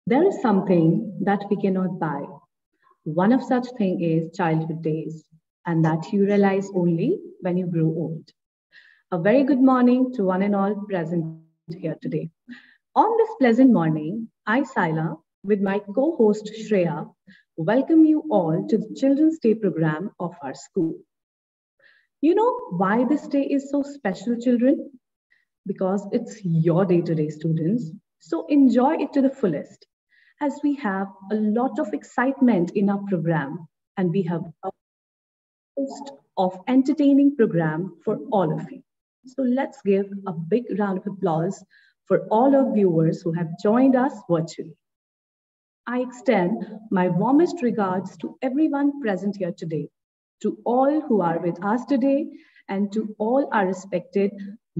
There is something that we cannot buy. One of such thing is childhood days, and that you realize only when you grow old. A very good morning to one and all present here today. On this pleasant morning, I, Saila, with my co-host Shreya, welcome you all to the Children's Day program of our school. You know why this day is so special, children? Because it's your day today, students. So enjoy it to the fullest, as we have a lot of excitement in our program and we have a host of entertaining program for all of you. So let's give a big round of applause for all our viewers who have joined us virtually. I extend my warmest regards to everyone present here today, to all who are with us today, and to all our respected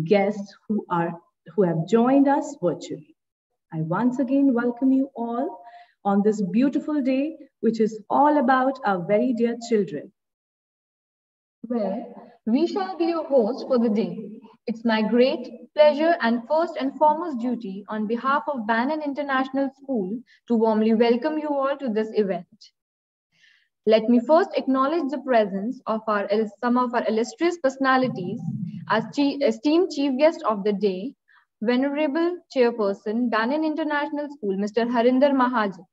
guests who have joined us virtually. I once again welcome you all on this beautiful day, which is all about our very dear children. Where we shall be your host for the day. It's my great pleasure and first and foremost duty on behalf of Bannon International School to warmly welcome you all to this event. Let me first acknowledge the presence of some of our illustrious personalities as esteemed chief guest of the day, Venerable Chairperson, Bannon International School, Mr. Harinder Mahajan.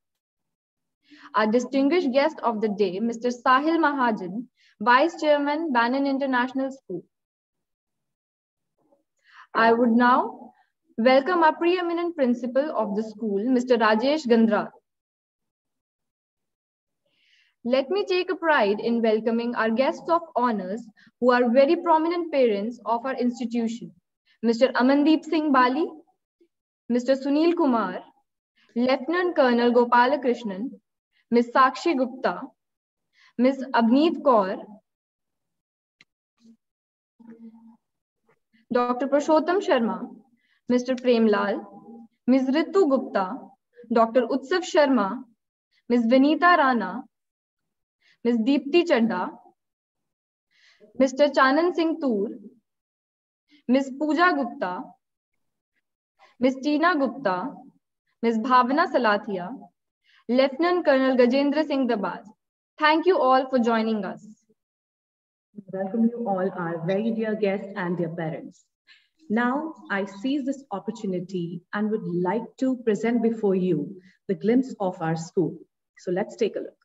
Our distinguished guest of the day, Mr. Sahil Mahajan, Vice Chairman, Bannon International School. I would now welcome our preeminent principal of the school, Mr. Rajesh Gandrar. Let me take a pride in welcoming our guests of honors who are very prominent parents of our institution. Mr. Amandeep Singh Bali, Mr. Sunil Kumar, Lieutenant Colonel Gopalakrishnan, Ms. Sakshi Gupta, Ms. Abneet Kaur, Dr. Purushottam Sharma, Mr. Prem Lal, Ms. Ritu Gupta, Dr. Utsav Sharma, Ms. Vinita Rana, Ms. Deepti Chadda, Mr. Chanan Singh Toor, Ms. Pooja Gupta, Ms. Tina Gupta, Ms. Bhavana Salathia, Lieutenant Colonel Gajendra Singh Dabas. Thank you all for joining us. Welcome you all, our very dear guests and their parents. Now, I seize this opportunity and would like to present before you the glimpse of our school. So let's take a look.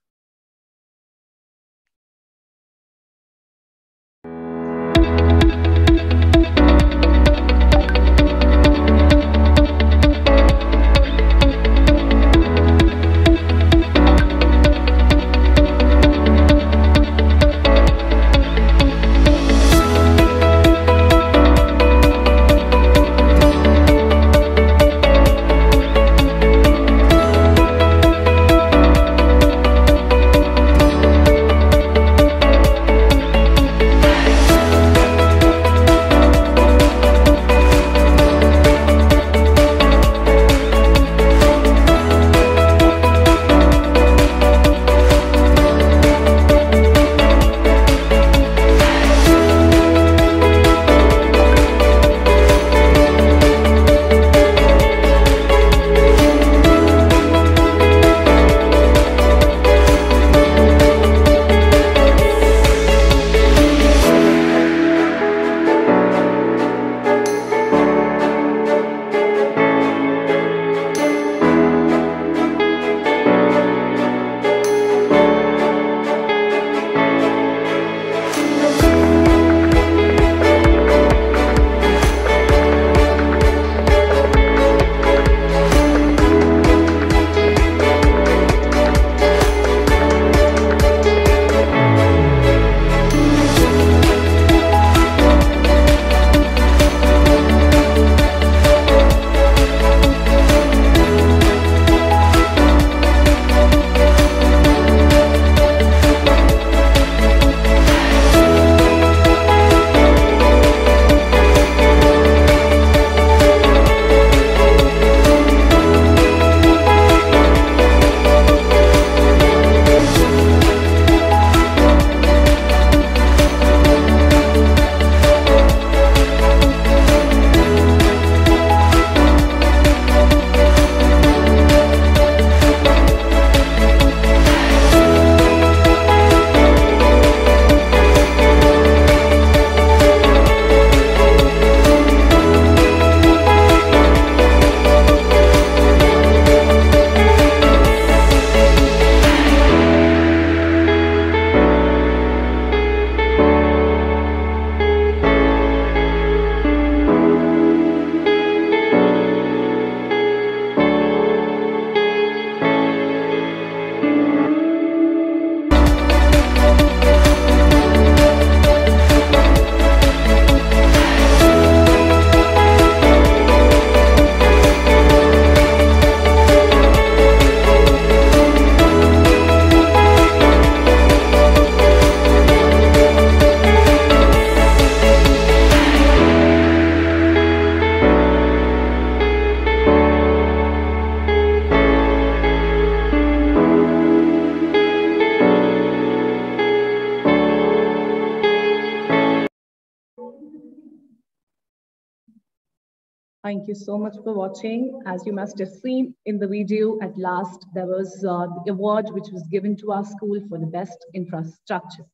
Thank you so much for watching. As you must have seen in the video, at last there was the award which was given to our school for the best infrastructure.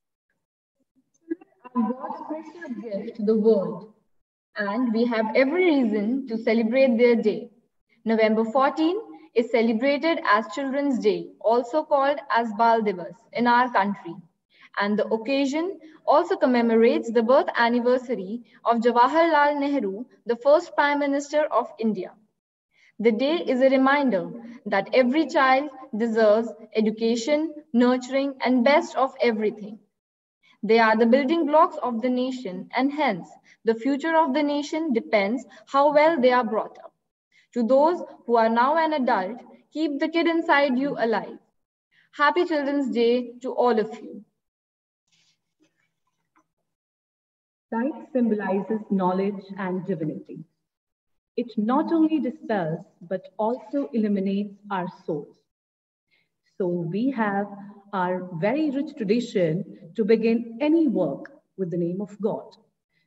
God's precious gift to the world, and we have every reason to celebrate their day. November 14 is celebrated as Children's Day, also called as Bal Divas in our country. And the occasion also commemorates the birth anniversary of Jawaharlal Nehru, the first Prime Minister of India. The day is a reminder that every child deserves education, nurturing, and best of everything. They are the building blocks of the nation, and hence, the future of the nation depends how well they are brought up. To those who are now an adult, keep the kid inside you alive. Happy Children's Day to all of you. Sight symbolizes knowledge and divinity. It not only dispels, but also illuminates our souls. So we have our very rich tradition to begin any work with the name of God.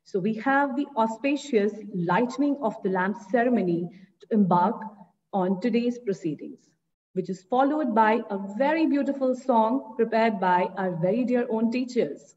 So we have the auspicious lightning of the lamp ceremony to embark on today's proceedings, which is followed by a very beautiful song prepared by our very dear own teachers.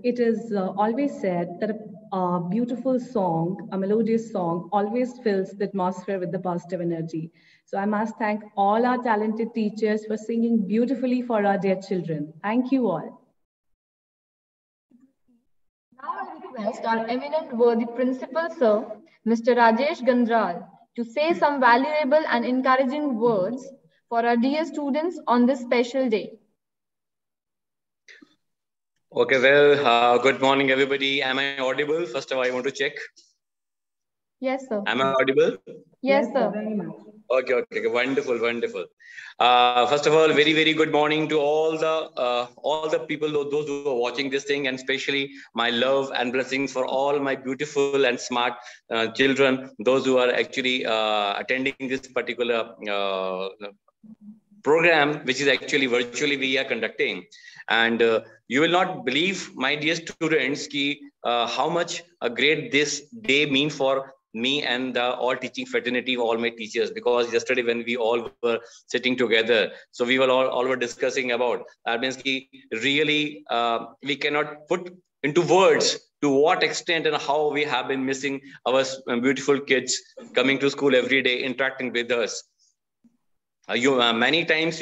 it is always said that a beautiful song, a melodious song, always fills the atmosphere with the positive energy. So I must thank all our talented teachers for singing beautifully for our dear children. Thank you all. Now I request our eminent worthy principal, sir, Mr. Rajesh Gandral, to say some valuable and encouraging words for our dear students on this special day. Okay, well, good morning, everybody. Am I audible? First of all, I want to check. Yes, sir. Am I audible? Yes, sir. Very much. Okay, wonderful, wonderful. First of all, very, very good morning to all the people, those who are watching this thing, and especially my love and blessings for all my beautiful and smart children, those who are actually attending this particular program, which is actually virtually we are conducting. And you will not believe, my dear students, how much a great this day mean for me and the all teaching fraternity, all my teachers, because yesterday when we all were sitting together, so we were all were discussing about that means really we cannot put into words to what extent and how we have been missing our beautiful kids coming to school every day, interacting with us. Many times,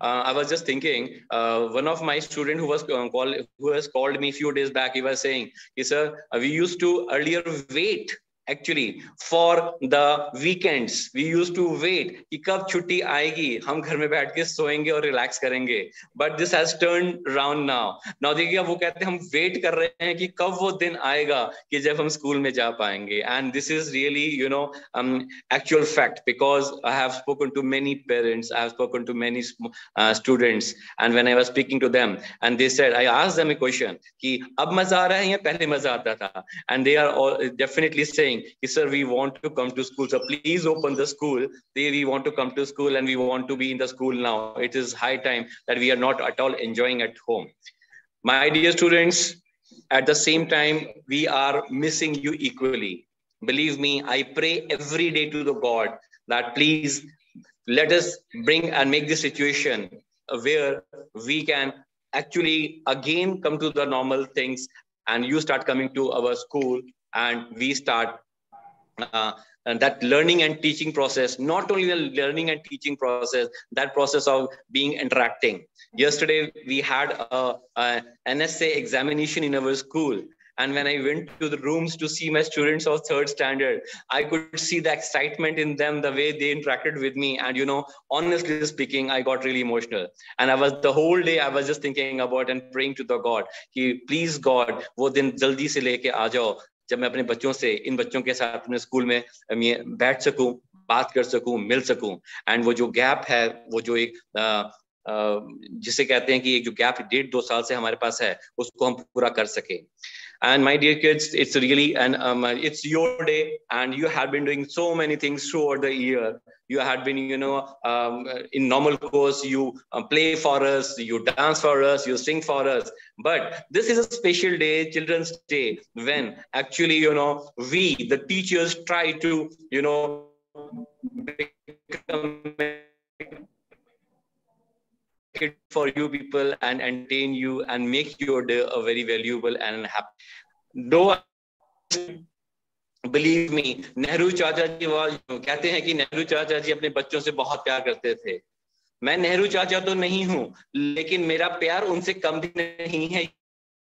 I was just thinking, one of my student who has called me a few days back, he was saying, sir, we used to earlier wait actually for the weekends. We used to wait कि कब छुट्टी आएगी, हम घर में बैठ के सोएंगे और रिलैक्स करेंगे. But this has turned around now. Now देखिए वो कहते हैं हम वेट कर रहे हैं कि कब वो दिन आएगा कि जब हम स्कूल में जा पाएंगे. And this is really actual fact, because I have spoken to many parents, I have spoken to many students, and when I was speaking to them, and they said, I asked them a question कि अब मजा आ रहा है या पहले मजा आता था, and they are all definitely saying, sir, we want to come to school, so please open the school. We want to come to school and we want to be in the school now. It is high time that we are not at all enjoying at home. My dear students, at the same time, we are missing you equally. Believe me, I pray every day to the God that please let us bring and make this situation where we can actually again come to the normal things, and you start coming to our school and we start and that learning and teaching process, not only the learning and teaching process, that process of being interacting. Yesterday, we had an essay examination in our school. And when I went to the rooms to see my students of third standard, I could see the excitement in them, the way they interacted with me. And, honestly speaking, I got really emotional. And the whole day, I was just thinking about and praying to the God, please God, wo din jaldi se leke aa jao, जब मैं अपने बच्चों से, इन बच्चों के साथ अपने school में बैठ सकूं, बात कर सकूं, मिल सकूं. एंड वो जो गैप है, वो जो एक जिसे कहते हैं कि एक जो गैप 1.5-2 साल से हमारे पास है, उसको हम पूरा कर सके. And my dear kids, it's really it's your day, and you have been doing so many things throughout the year. You had been, in normal course, you play for us, you dance for us, you sing for us. But this is a special day, Children's Day, when actually, we, the teachers, try to, become it for you people and entertain you and make your day a very valuable and happy. Though, believe me, Nehru चाचा जी कहते हैं कि नेहरू चाचा जी अपने बच्चों से बहुत प्यार करते थे. मैं नेहरू चाचा तो नहीं हूं, लेकिन मेरा प्यार उनसे कम भी नहीं है.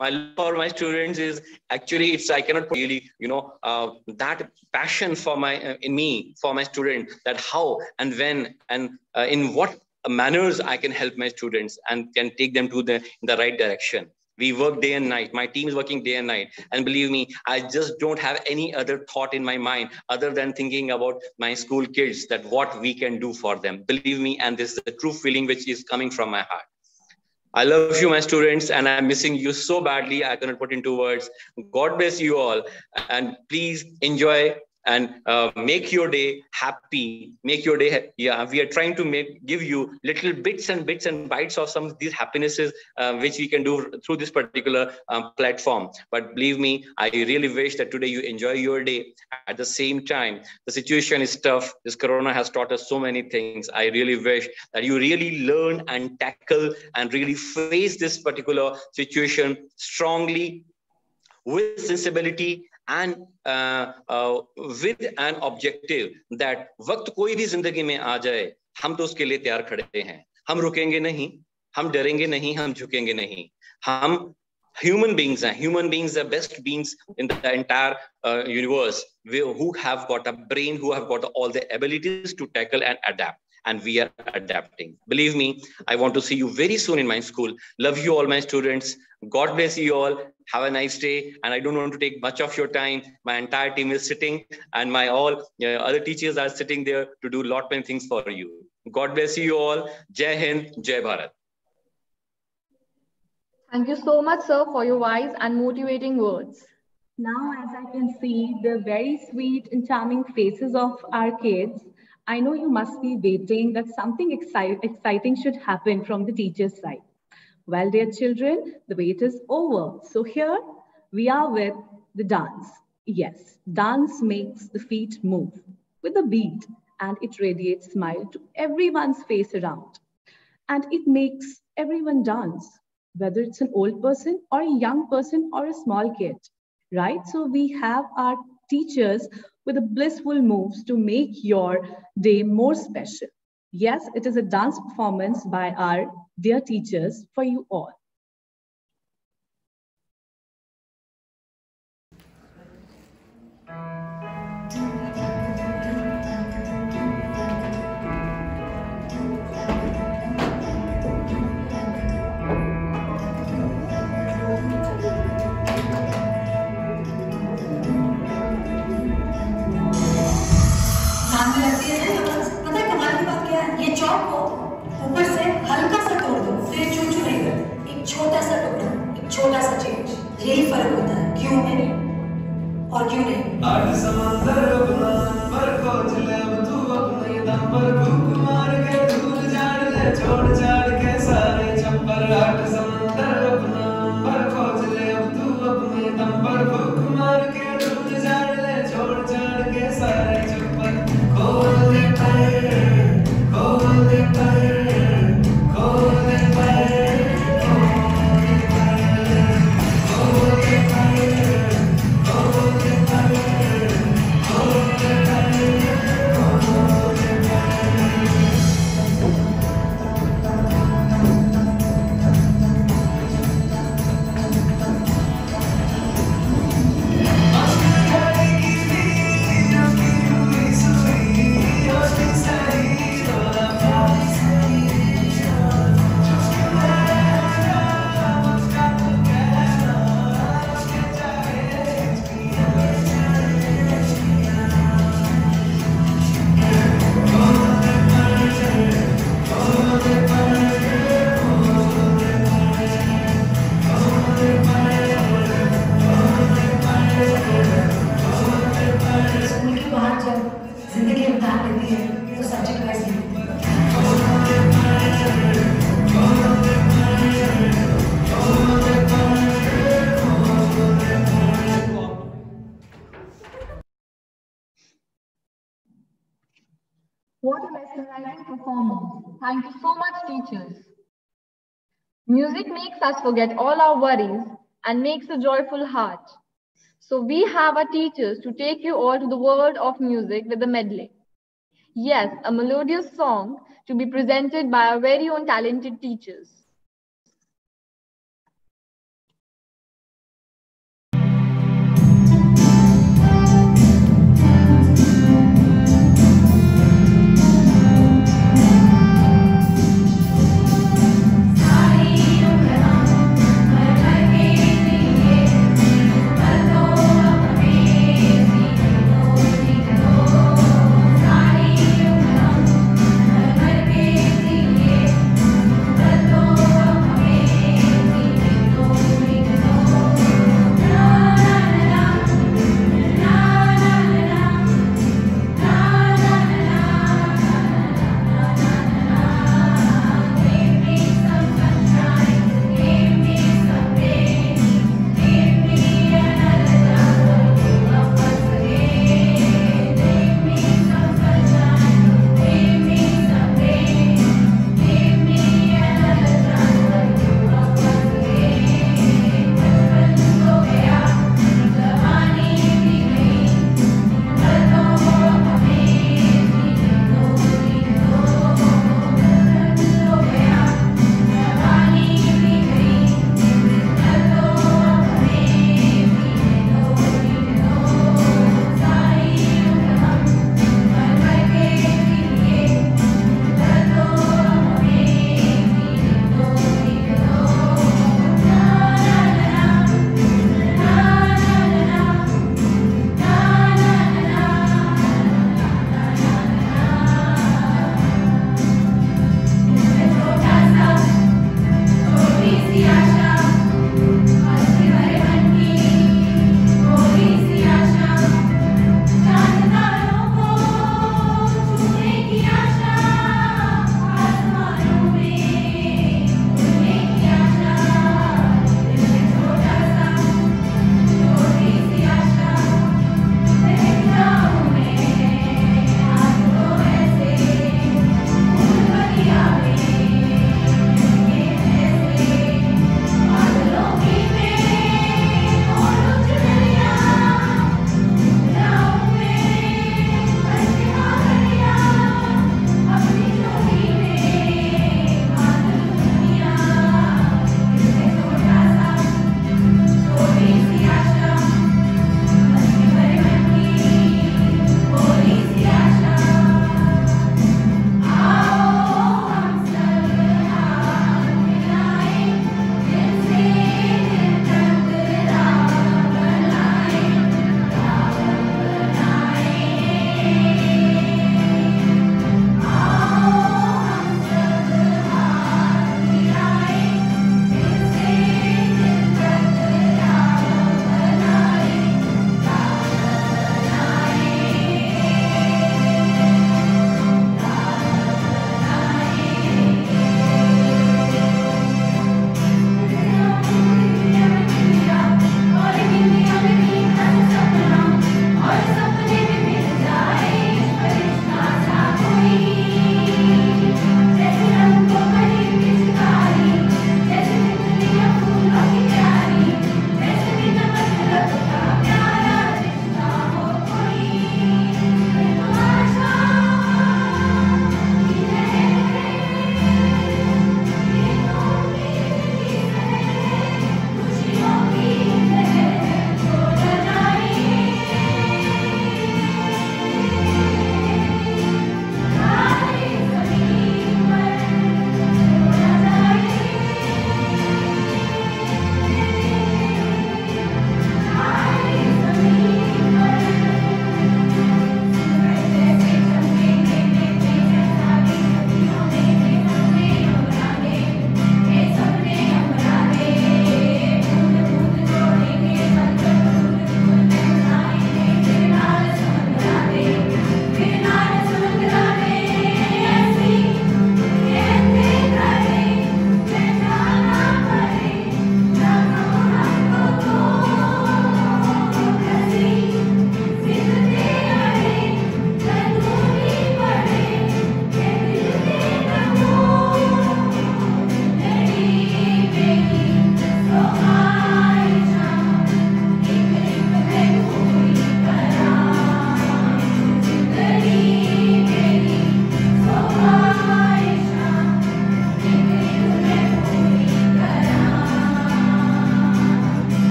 My love for my students is actually, I cannot really, that passion for in me, for my student, that how and when and in what manners I can help my students and can take them to in the right direction. We work day and night. My team is working day and night. And believe me, I just don't have any other thought in my mind other than thinking about my school kids, that what we can do for them. Believe me, and this is the true feeling which is coming from my heart. I love you, my students, and I'm missing you so badly. I cannot put into words. God bless you all. And please enjoy and make your day happy. Make your day. Yeah, we are trying to give you little bits and bites of some of these happinesses which we can do through this particular platform. But believe me, I really wish that today you enjoy your day. At the same time, the situation is tough. This Corona has taught us so many things. I really wish that you really learn and tackle and really face this particular situation strongly with sensibility and with an objective that वक्त कोई भी जिंदगी में आ जाए, हम तो उसके लिए तैयार खड़े हैं. हम रुकेंगे नहीं, हम डरेंगे नहीं, हम झुकेंगे नहीं. हम human beings are the best beings in the entire universe, who have got a brain, who have got all the abilities to tackle and adapt. And we are adapting. Believe me, I want to see you very soon in my school. Love you all, my students. God bless you all. Have a nice day. And I don't want to take much of your time. My entire team is sitting, and my all other teachers are sitting there to do lot many things for you. God bless you all. Jai Hind, Jai Bharat. Thank you so much, sir, for your wise and motivating words. Now, as I can see the very sweet and charming faces of our kids, I know you must be waiting that something exciting should happen from the teacher's side. Well, dear children, the wait is over. So here we are with the dance. Yes, dance makes the feet move with a beat, and it radiates smile to everyone's face around. And it makes everyone dance, whether it's an old person or a young person or a small kid, right? So we have our teachers with the blissful moves to make your day more special. Yes, it is a dance performance by our dear teachers for you all. ये चौक को ऊपर से हल्का सा तोड़ दो, फिर चूचू नहीं करते. एक छोटा सा टुकड़ा, एक छोटा सा चेंज, यही फर्क होता है क्यों नहीं और क्यों नहीं. आठ समंदर अपना पर खोज ले, अब तू अपने दम पर भूख मार के धूल झाड़ ले, छोड़ झाड़ के सारे छप्पर. आठ समंदर अपना पर खोज ले, अब तू अपने दम पर भूख मार के धूल झाड़ ले, छोड़ झाड़ के सारे छप्पर. खोल दे पर What a mesmerizing performance. Thank you so much, teachers. Music makes us forget all our worries and makes a joyful heart. So we have our teachers to take you all to the world of music with a medley. Yes, a melodious song to be presented by our very own talented teachers. Oh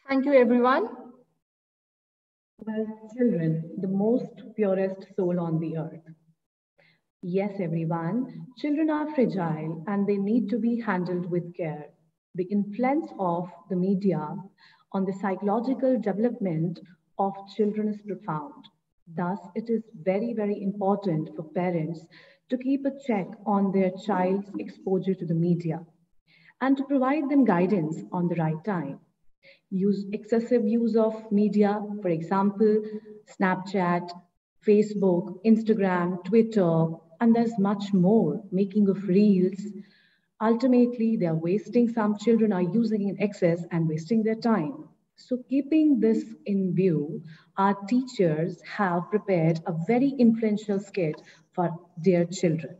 Thank you, everyone. Well, children, the most purest soul on the earth. Yes, everyone, children are fragile and they need to be handled with care. The influence of the media on the psychological development of children is profound. Thus, it is very, very important for parents to keep a check on their child's exposure to the media and to provide them guidance on the right time. Excessive use of media, for example, Snapchat, Facebook, Instagram, Twitter, and there's much more, making of reels. Ultimately, they are wasting, some children are using in excess and wasting their time. So keeping this in view, our teachers have prepared a very influential skit for their children.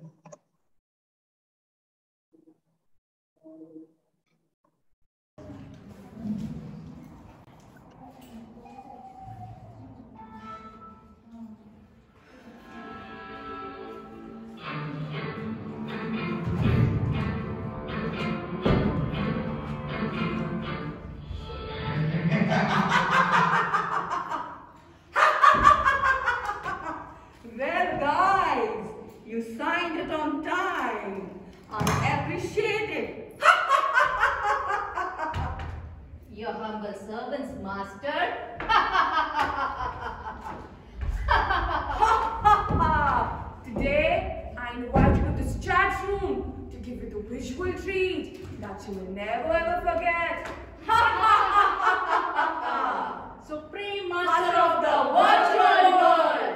Well, guys, you signed it on time. I appreciate it. Your humble servants, master. Today, I invite you to this chat room to give you the visual treat that you will never ever forget. Supreme Master of the virtual world.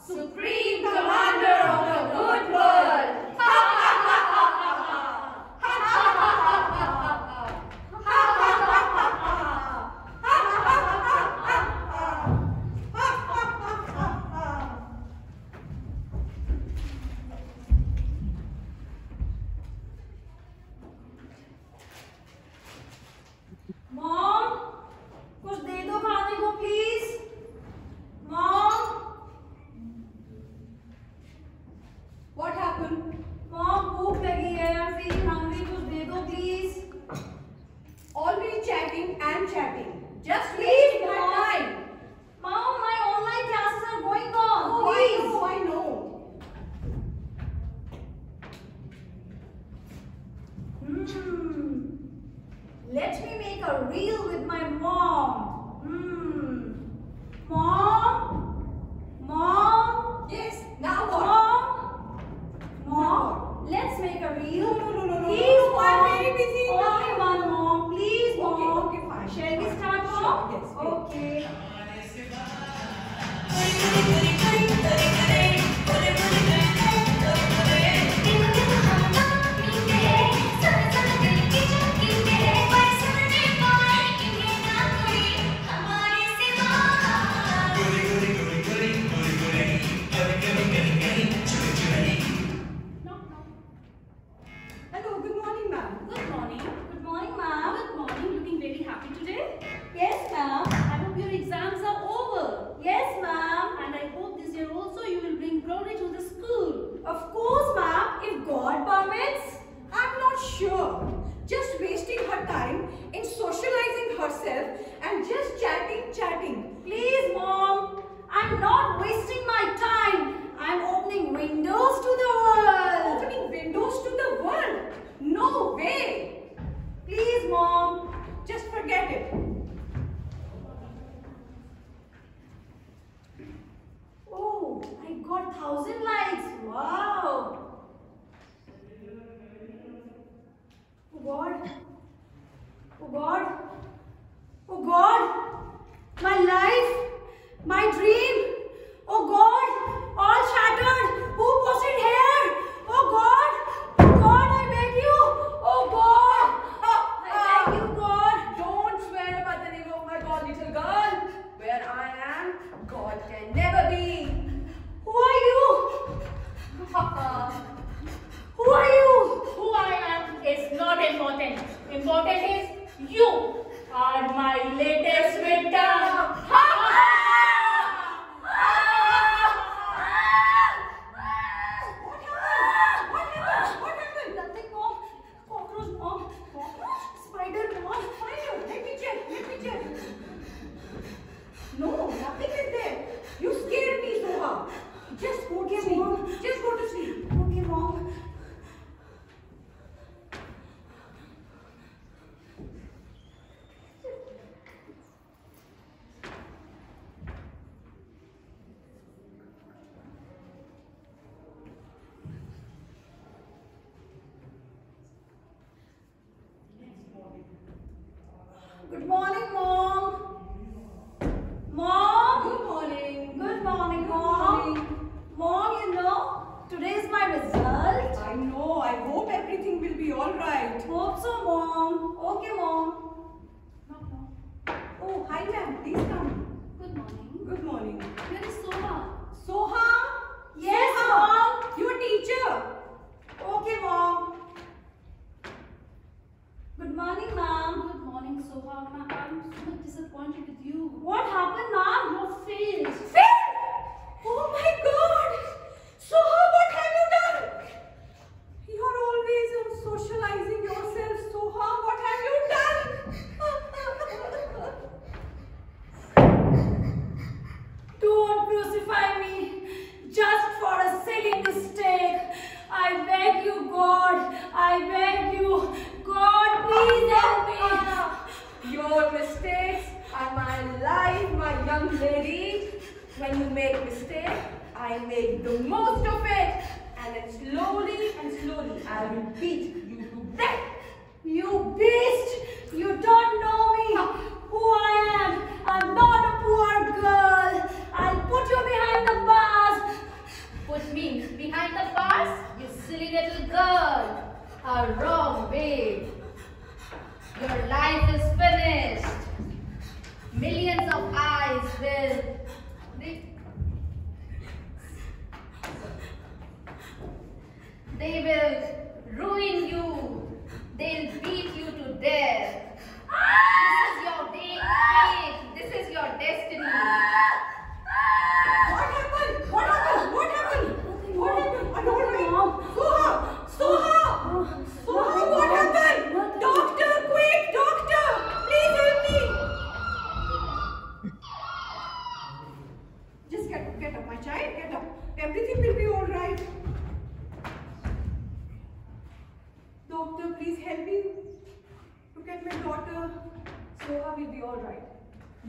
Supreme Commander of the good world. Mom, कुछ दे दो खाने को please. Mom, What happened? Mom, भूख लगी है. I'm feeling hungry. कुछ दे दो please. Always chatting and chatting. Just Please, wasting my Mom. time. Mom, my online classes are going on. Oh, Please. I know. Let me make a reel with my mom. Mom? Mom? Yes, now what? Mom? Mom? Let's make a reel. No. Please, No, Mom. I'm very busy now. Only one, Mom. Please, Mom. Okay, fine. Shall we start, Mom? Sure, yes, please. Okay. Hello, good morning, ma'am. Good morning. Good morning, ma'am. Good morning. Looking very happy today. Yes, ma'am. I hope your exams are over. Yes, ma'am. And I hope this year also you will bring glory to the school. Of course, ma'am. If God permits. I'm not sure. Just wasting her time in socializing herself and just chatting. Please, Mom. I'm not wasting my time. I'm opening windows to the world. Opening windows to the world? No way. Please, Mom. Just forget it. Oh, I got 1,000 likes. Wow. Oh God. Oh God. Oh God. My life. My dream. Oh God. All shattered. Who posted here? Oh God. Oh God, I beg you. Oh God. I beg you, God. Don't swear by the name of my God, little girl. Where I am, God can never be. Who are you? Good morning, Mom. Mom. Good morning. Good morning, Mom. Mom, you know, today is my result. I know. I hope everything will be all right. Hope so, Mom. Okay, Mom. Oh, hi, ma'am. Please come. Good morning. Good morning. Where is Soha? Soha? Yes, Mom. Your teacher. Okay, Mom. Good morning, Mom. Good morning, Soha. I'm so much disappointed with you. What happened, Mom? You failed. Failed? Oh my God! Soha, what have you done? You're always socializing yourself, Soha. What have you done? Don't crucify me just for a silly mistake. I beg you, God. I beg you. God, please help me. Your mistakes are my life, my young lady. When you make mistake, I make the most of it. And then slowly and slowly, I will beat you to death. You beast! You don't know me, who I am. I'm not a poor girl. I'll put you behind the bars. Put me behind the bars, you silly little girl. A wrong way. Your life is finished. Millions of eyes will. They will ruin you. They'll beat you to death. This is your fate. This is your destiny. What happened? What happened? What happened? What happened? I'm all right, Mom. Soha! Soha! Soha, what happened? Doctor, quick! Doctor! Please help me! Just get up, my child. Get up. Everything will be all right. Doctor, please help me. Look at my daughter. Soha will be all right.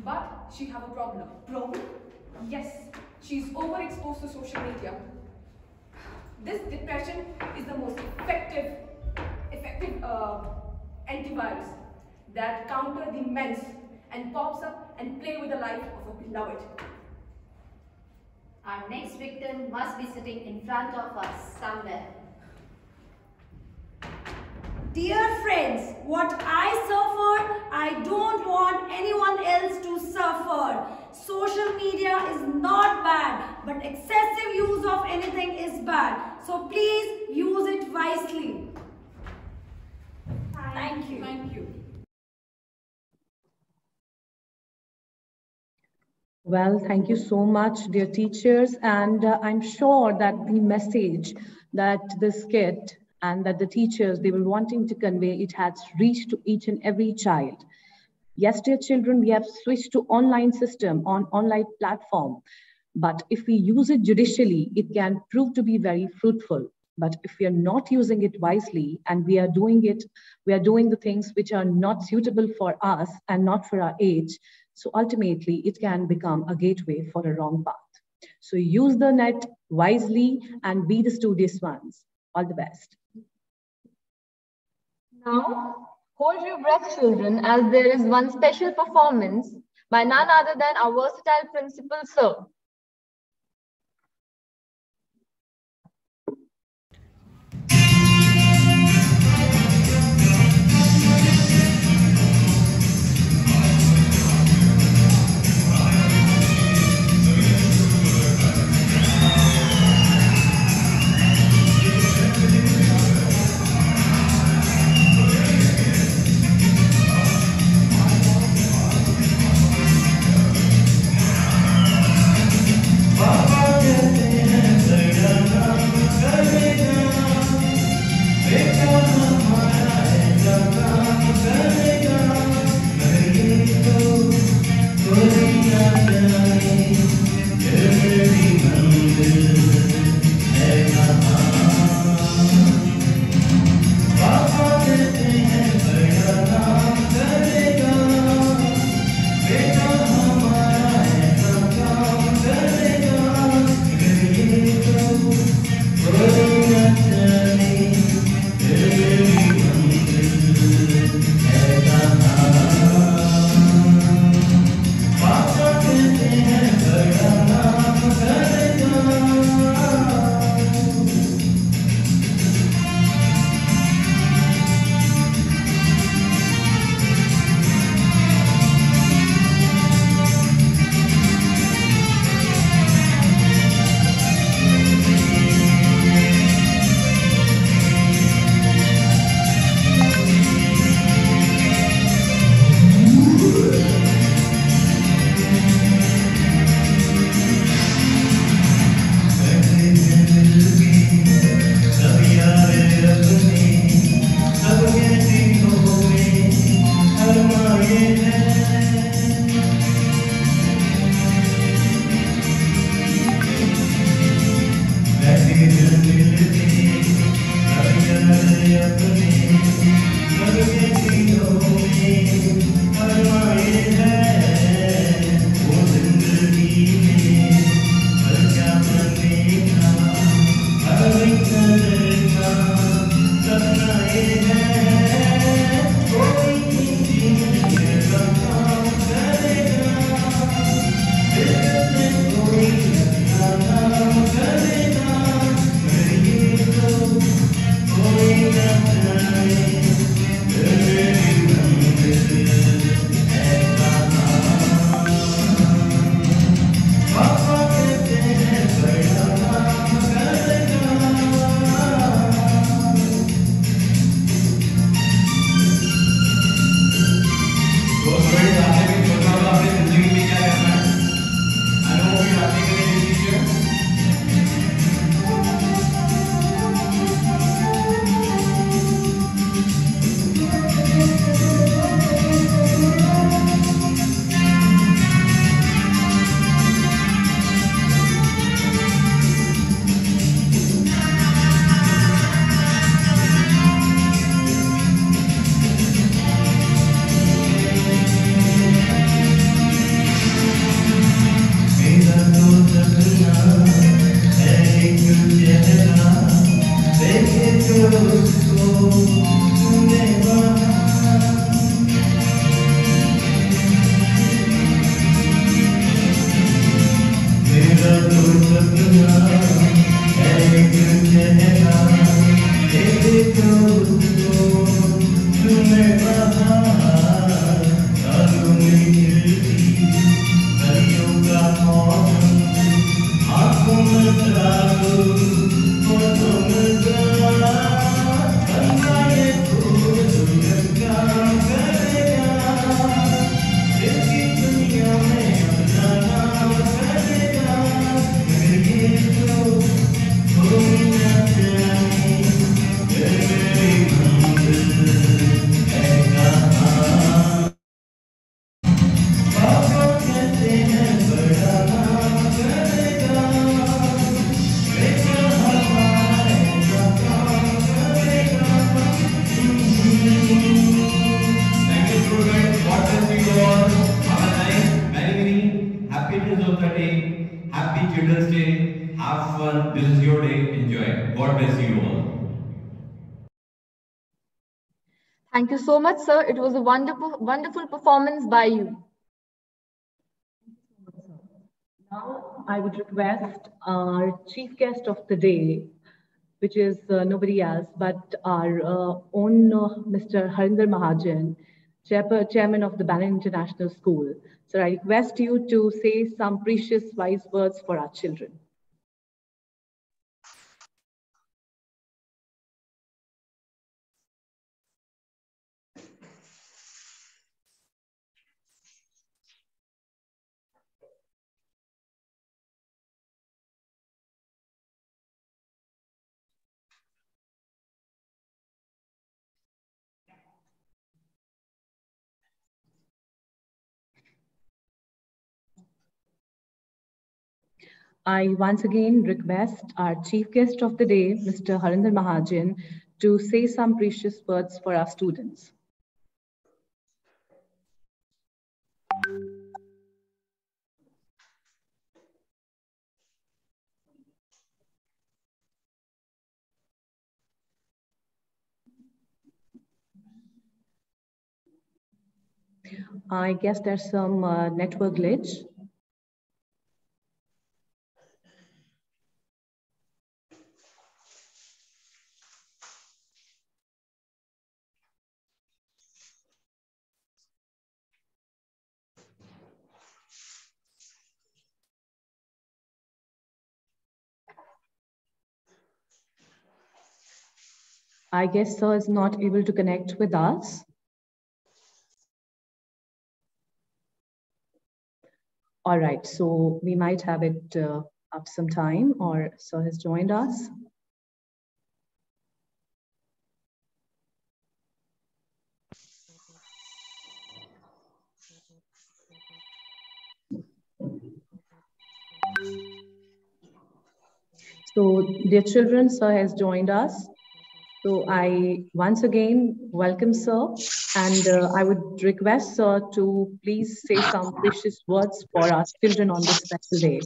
But she have a problem. Problem? Yes, she's overexposed to social media. This depression is the most effective antivirus that counter the menace and pops up and play with the life of a beloved. Our next victim must be sitting in front of us somewhere. Dear friends, what I suffered, I don't want anyone else to suffer. Social media is not bad, but excessive use of anything is bad. So please use it wisely. Thank you. Thank you. Well, thank you so much, dear teachers. And I'm sure that the message that this kid and that the teachers, they were wanting to convey, it has reached to each and every child. Yes, dear children, we have switched to online system on online platform. But if we use it judicially, it can prove to be very fruitful. But if we are not using it wisely and we are doing the things which are not suitable for us and not for our age, so ultimately it can become a gateway for a wrong path. So use the net wisely and be the studious ones. All the best. Now, hold your breath, children, as there is one special performance by none other than our versatile principal, sir. Thank you so much, sir. It was a wonderful performance by you. Now, I would request our chief guest of the day, which is nobody else but our own Mr. Harinder Mahajan, Chairman of the Banner International School. So I request you to say some precious wise words for our children. I once again request our chief guest of the day, Mr. Harinder Mahajan, to say some precious words for our students. I guess there's some network glitch. I guess sir is not able to connect with us. All right, so we might have it up some time, or sir has joined us. So dear children, sir has joined us. So I once again welcome sir, and I would request sir to please say some precious words for our children on this special day.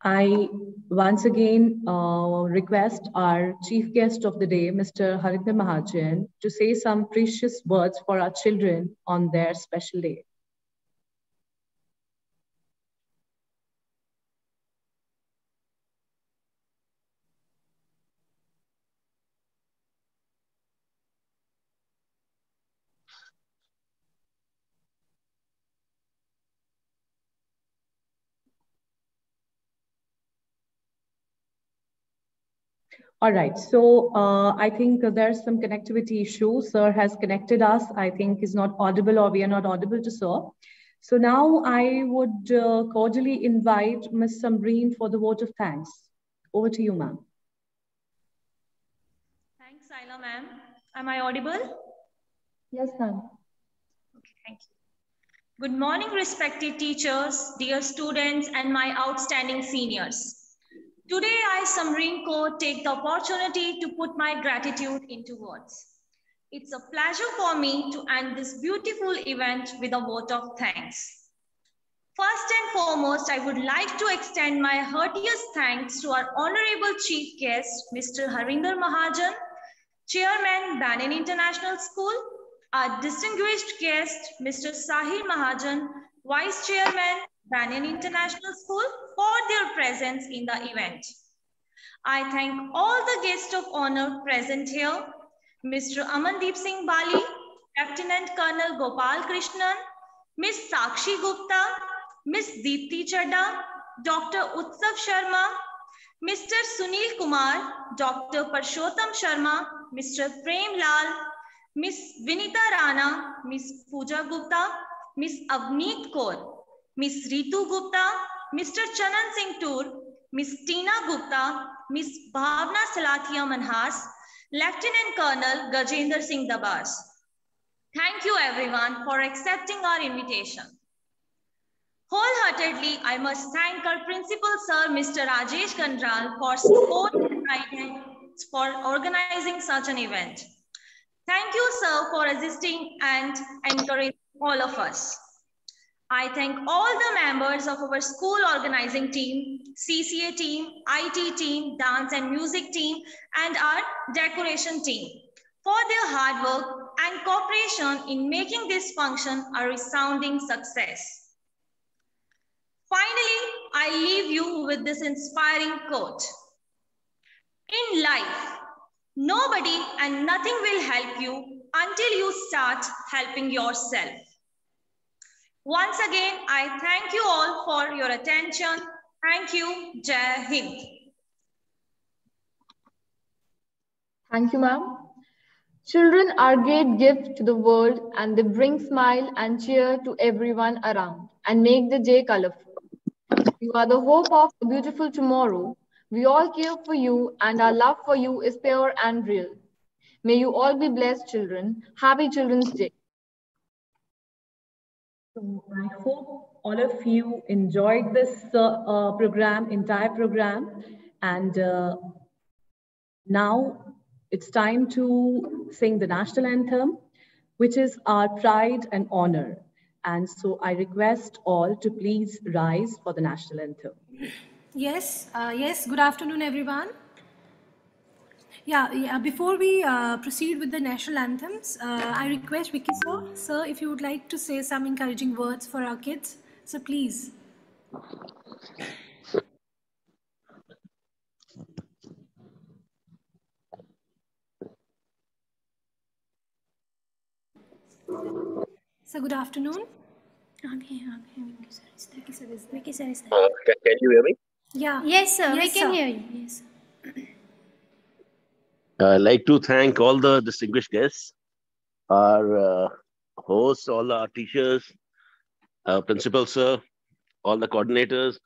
I once again request our chief guest of the day, Mr. Harinder Mahajan, to say some precious words for our children on their special day. All right, so I think there's some connectivity issue. Sir has connected us. I think he's not audible, or we are not audible to sir. So now I would cordially invite Ms. Samreen for the vote of thanks. Over to you, ma'am. Thanks, Saila, ma'am. Am I audible? Yes, ma'am. Okay, thank you. Good morning, respected teachers, dear students, and my outstanding seniors. Today, I, Samreen Kaur, take the opportunity to put my gratitude into words. It's a pleasure for me to end this beautiful event with a vote of thanks. First and foremost, I would like to extend my heartiest thanks to our honorable chief guest, Mr. Harinder Mahajan, Chairman, Banyan International School, our distinguished guest, Mr. Sahil Mahajan, Vice Chairman, Banyan International School, for their presence in the event. I thank all the guests of honor present here, Mr. Amandeep Singh Bali, Lieutenant Colonel Gopal Krishnan, Ms. Sakshi Gupta, Ms. Deepti Chadda, Dr. Utsav Sharma, Mr. Sunil Kumar, Dr. Parshottam Sharma, Mr. Prem Lal, Ms. Vinita Rana, Ms. Pooja Gupta, Ms. Avneet Kaur, Ms. Ritu Gupta, Mr. Chanan Singh Toor, Ms. Tina Gupta, Ms. Bhavna Salathia Manhas, Lieutenant Colonel Gajendra Singh Dabas. Thank you everyone for accepting our invitation. Wholeheartedly, I must thank our principal sir, Mr. Rajesh Kandral, for support and guidance for organizing such an event. Thank you, sir, for assisting and encouraging all of us. I thank all the members of our school organizing team, CCA team, IT team, dance and music team, and our decoration team for their hard work and cooperation in making this function a resounding success. Finally, I leave you with this inspiring quote. In life, nobody and nothing will help you until you start helping yourself. Once again, I thank you all for your attention. Thank you. Jai Hind. Thank you, ma'am. Children are a great gift to the world, and they bring smile and cheer to everyone around and make the day colorful. You are the hope of a beautiful tomorrow. We all care for you, and our love for you is pure and real. May you all be blessed, children. Happy Children's Day. So I hope all of you enjoyed this entire program. And now it's time to sing the national anthem, which is our pride and honor. And so I request all to please rise for the national anthem. Yes, good afternoon, everyone. Before we proceed with the national anthems, I request Vicky sir, if you would like to say some encouraging words for our kids. So please. So good afternoon. Vicky sir is there. Can you hear me? Yeah. Yes, sir. Yes, We can sir. hear you. Yes. I'd like to thank all the distinguished guests, our hosts, all our teachers, our principal sir, all the coordinators,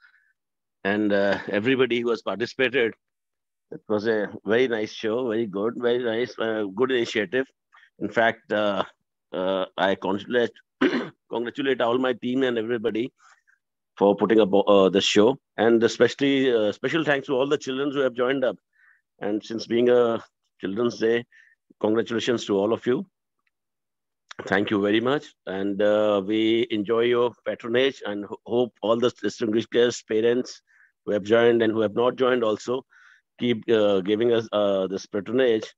and everybody who has participated. It was a very nice show, very good, very nice, good initiative. In fact, I congratulate all my team and everybody for putting up the show, and especially special thanks to all the children who have joined up. And since being a Children's Day, congratulations to all of you. Thank you very much. And we enjoy your patronage and hope all the distinguished guests, parents who have joined and who have not joined also keep giving us this patronage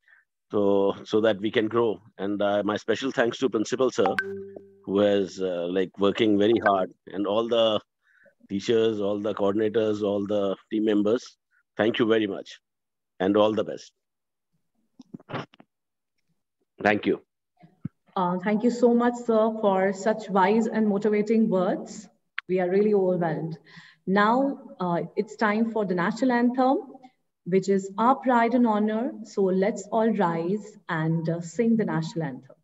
so that we can grow. And my special thanks to Principal Sir, who is working very hard, and all the teachers, all the coordinators, all the team members. Thank you very much and all the best. Thank you. Thank you so much, sir, for such wise and motivating words. We are really overwhelmed. Now it's time for the national anthem, which is our pride and honor. So let's all rise and sing the national anthem.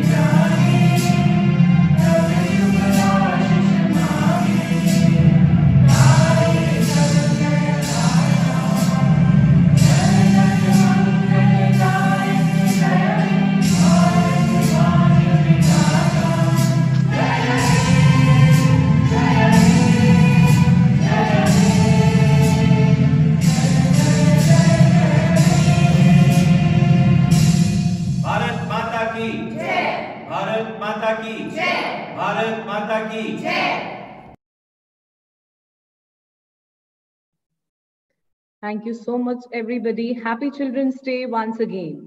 Jai की जय। Thank you so much, everybody. Happy Children's Day once again.